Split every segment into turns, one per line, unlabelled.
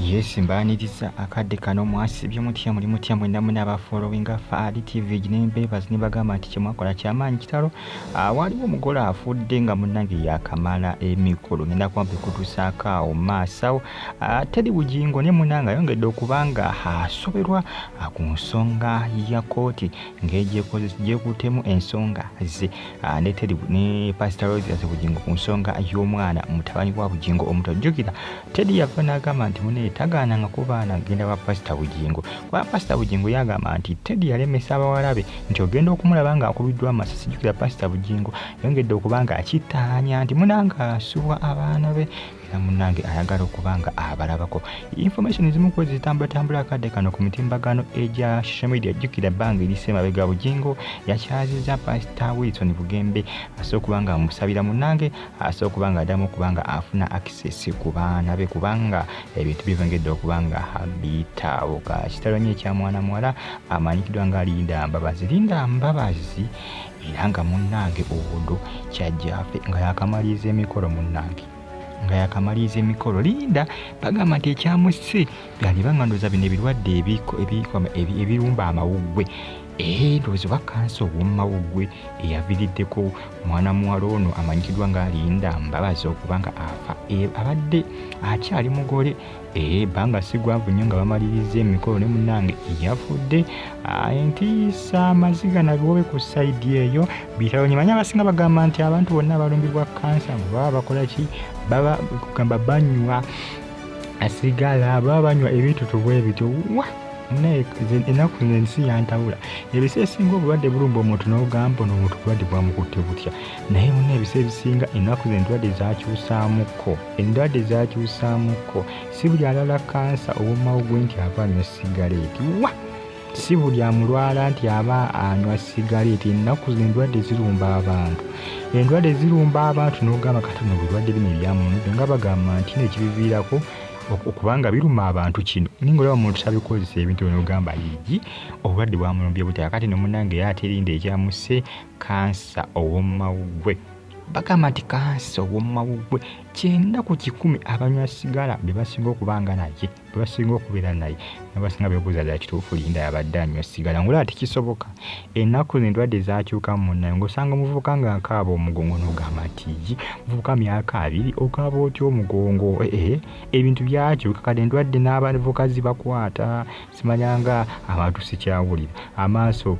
Yes, mbaniriza akadde kano mwasibye mutya muli mutya mwenda muna aba following Faali TV jinembe bazini bagamba nti kyemwakola kyamaanyi kitalo. Waliwo omugole afudde nga munnange yakamala emikolo ngenda kwampe kutusaako awo maasawo. Teri Bugingo ne munnanga ayongedde okubanga asoberwa ku nsonga ya kooti ng'egyekutemu ensonga ze ne Pastor Rose Bugingo ku nsonga y'omwana mutabani wa Bugingo omuto. Jjukira Teddy yava n'agamba nti mune tagaananga kubaana genda wa Pastor Bugingo. Kwa Pastor Bugingo yagamba nti Teddy yalemesa abawalabe nti ogenda okumulaba nga akubiddwa amasasi. Jjukira Pastor Bugingo yongedde okubanga akitaanya nti munanga asubwa abaana be era munange ayagala okubanga abalabako. Information ezimu kwezi zitambula akadde kano ku mitimbagano egya social media. Jjukira bbanga erise mabega Bugingo yakyaziza Pastor Wilson Bugembe asobola okubanga amusabira munange asobola okubanga addamu okubanga afuna access ku baana be kubanga ebintu bivengedde okubanga habitawo. Kitalo nnyo ekya mwana muwala amanyikiddwa nga Linda Mbabazi era nga munnange obudo kyajjaffe nga yakamaliza emikolo munnange Linda bagamba nti ekyamusse byalibanga ndoza bino ebirwadde ebirumba amawuggwe ndowooza oba kansa ow'omumawuggwe eyaviiriddeko mwana muwala ono amanyikiddwa nga Linda Mbabazi okubanga afa. Abadde akyali mugole banga sigwanvu nnyo nga bamaliriza emikolo ne munnange yafudde. Entiisa amaziga nabiwobe ku sayidi eyo bitalo nyimanya abasinga bagamba nti abantu bonna abalumbibwa kansa baba bakola ki baba kugamba banywa asigala baba banywa ebintu bwebityo ennaku zino ensi yantabula. Ebiseera ebisinga obulwadde bulumba omuntu n'ogamba n'omuntu obulwadde bwamukutte butya naye muna ebiseera ebisinga ennaku zino endwadde zakyusaamuko si buli alala kansa ow'omawuggwe nti ava anywa sigareeti si buli amulwala nti aba anywa sigareeti. Ennaku zino endwadde zirumba abantu n'ogamba kati no bulwadde bino ebyamuntu nga bagamba nti nekibiviirako okubanga biruma abantu kino ninga olaba omuntu tabikozesa ebintu n'ogamba yigi obulwadde bwamulumbye butya kati nomunange yaterinda ekyamusse kansa ow'omumawuggwe. Bagamba nti kansa ow'omumawuggwe 9 ku 10 abanywa sigala bebasinga okubanga naye bebasinga okubeera naye nabasinga bebuuza ddala kituufu Linda yabadde anywa sigala ngula ati kisoboka. Ennaku endwadde zakyuka munnaye ng'osanga omuvubuka ng'akaaba omugongo n'ogamba nti muvubuka myaka 2 okaaba otya omugongo ebintu byakyuka kale endwadde n'abavubuka zibakwata simanyanga abantu sikyawulira amaaso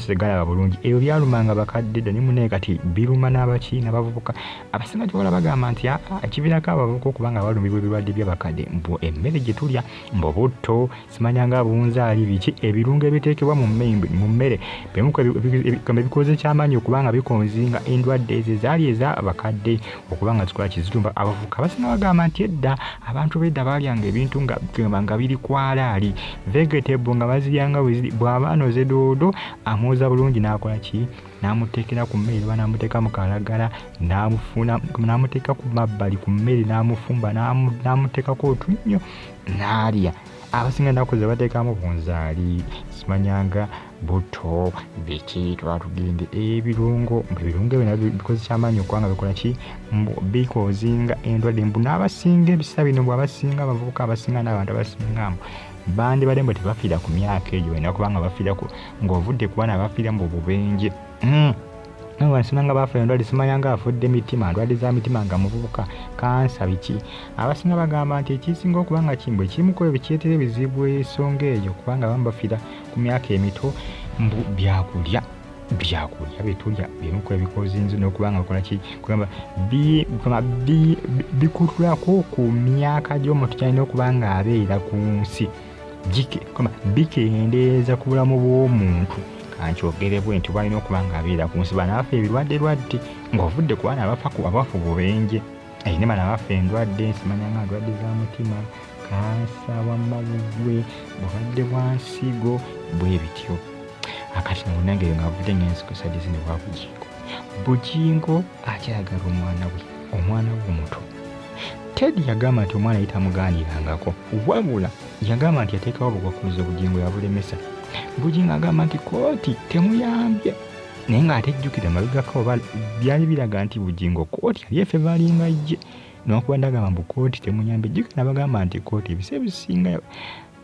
tegalaba bulungi ebyo byalumanga bakadde dda ne munnaye kati biruma n'abaki n'abavubuka abasinga gyobola bagamba nti ekiviirako abavubuka okubanga balumbibwa ebirwadde by'abakadde mbu emmere gye tulya mbobutto simanyanga bunzaali biki ebirungo ebiteekebwa mu mmere bikoze ekyamaanyi okubanga bikonzinga endwadde ezo zaali ez'abakadde okubanga zikola kizitumba abavubuka. Abasinga bagamba nti edda abantu b'edda balyanga ebintu nga biri kwalaali vegetable nga baziryanga bw'abaanoze doodo amwoza bulungi n'akola ki n'amuteekera ku mmere oba n'amuteeka mu kalagala n'amuteeka ku mabbali ku mmere n'amufumba n'amuteekako otunnyo n'alya. Abasinga ennaku ze bateekamu bunzaali simanyanga buto biki twatugende ebirungo ebyo nabyo bikoze kyamaanyi okubanga bikola ki bikozinga endwadde mbu n'abasinga ebiseera bino bw'abasinga abavubuka abasinga n'abantu abasingamu bandibadde mbu tebafiira ku myaka egyo olina kubanga bafiirako ng'ovudde ku baana abafiira mu bubenje nawasinanga bafa endwadde simanyanga afudde mitima ndwadde za mitima nga muvubuka kansa biki. Abasinga bagamba nti ekisinga okubanga kimbu ekimuko ebikyetera ebizibu ensonga eyo kubanga abamu bafiira ku myaka emito mbu byakulya betulya bimuko ebikozinzi n'okubanga bakola ki kugamba bikutulako ku myaka gy'omuntu kyalina okubanga abeera ku nsi bikendeeza ku bulamu bw'omuntu kankyogere bwe nti balina okubanga abeera ku nsi bana bafa ebirwadde ng'ovudde ku baana abafa bubenje ne bana bafa endwadde simanyanga ndwadde za mutima kansa w'amawuggwe bulwadde bwa nsigo bwe bityo. Akati namunange ng'avudde ng'ensiko sadde zino bwa Bugingo akyayagala omwana we omuto. Teddy yagamba nti omwana yitamugaanirangako wabula yagamba nti yateekawo obugwakulizo Bugingo yabulemesa. Bugingo agamba nti kooti temuyambye naye ng'ate jjukira mabegako oba byali biraga nti Bugingo kooti yali effe balinga ye n'okuba ndagamba mbu kooti temuyambe jjukira nabagamba nti kooti ebise bisinga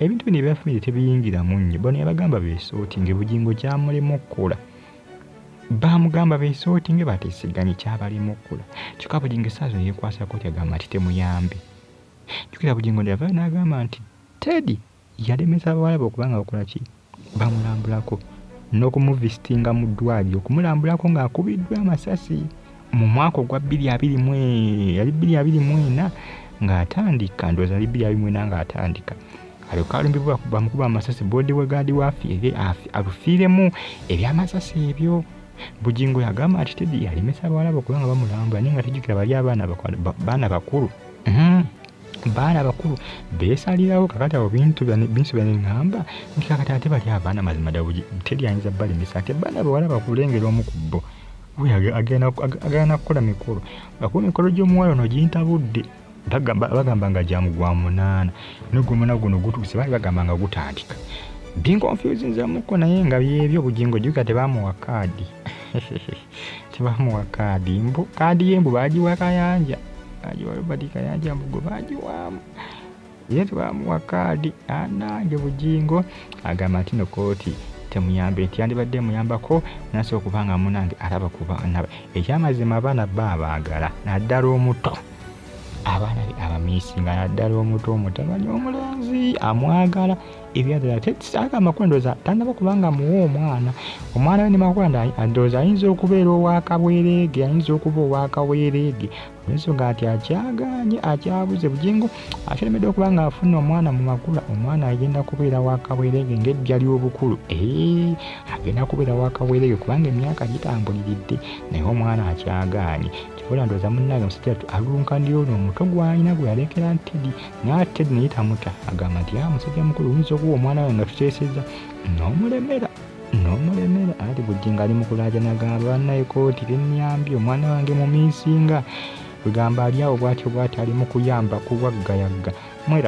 ebintu bino ebya famire tebiyingiramu nnyo bono yabagamba beesootinge Bugingo kyamulema okukola baamugamba beesootinge bateesiganye kyabalema okukola kyokka Bugingo essaazo yeekwasa kooti agamba nti temuyambe jjukira Bugingo yava n'agamba nti Teddy yalemesa abawala okubanga bakola ki bamulambulako n'okumuvisitinga mu ddwaliro okumulambulako ng'akubiddwa amasasi mu mwaka ogwa 2024 ng'atandika ndowooza 2024 ng'atandika alyoka alumbibwa bamukuba amasasi boodi we gaadi waafiire alufiiremu ebyamasasi ebyo Bugingo yagamba nti Teddy yalemesa abawala okubanga bamulambula naye nga tejjukira bali baana bakulu baana bakulu beesalirawo kakati abo bintu byaneŋŋamba nti kakati ate bali abaana mazima ddala Teddy ayinza balemesa ate baana bawala bakulengera omu ku bo agenda kukola mikolo akuba emikolo gy'omuwala ono gintabudde bagamba nga gyamugwa 8 n'ogwomuna guno gutuuse baali bagamba nga gutandika binkonfuzinzamuko naye nga byebyo Bugingo jjukira tebaamuwa kaadi kaadi y'embu baagiwa Kayanja agiwa Robert Kayanja mbugo baagiwaamu ye tebaamuwa kaadi anange Bugingo agamba nti no kooti temuyambe nti yandibadde muyambako naso okubanga munange alaba kuba ekyamazima abaana baabagala naddala omuto abaana abamiisinga naddala omuto Mutabani omulenzi amwagala ebyadala tesaka amakwendoza tandaba kubanga muwa omwana we ne makwanda ndowooza ayinza okubeera owakabwereege ayinza okuba owakabwereege olw'ensonga nti akyaganye akyabuze Bugingo akyeremedde okubanga afuna omwana mu makula omwana agenda kubeera wakabwereege ng'eddya ly'obukulu agenda kubeera wakabwereege kubanga emyaka gitambuliridde naye omwana akyaganye kikola ndowooza munnange musajja alunkanira ono omuto gw'alina gwe yalekera Teddy naye Teddy naye tamuta agamba nti musajja mukulu oyinza okuwa omwana we nga tuteeseza n'omulemera ati Bugingo ali mu kulaajana agamba bannaye kooti tennyambye omwana wange mu miisinga bwegamba ali awo bw'atyo ali mu kuyamba kuwaggayagga mwera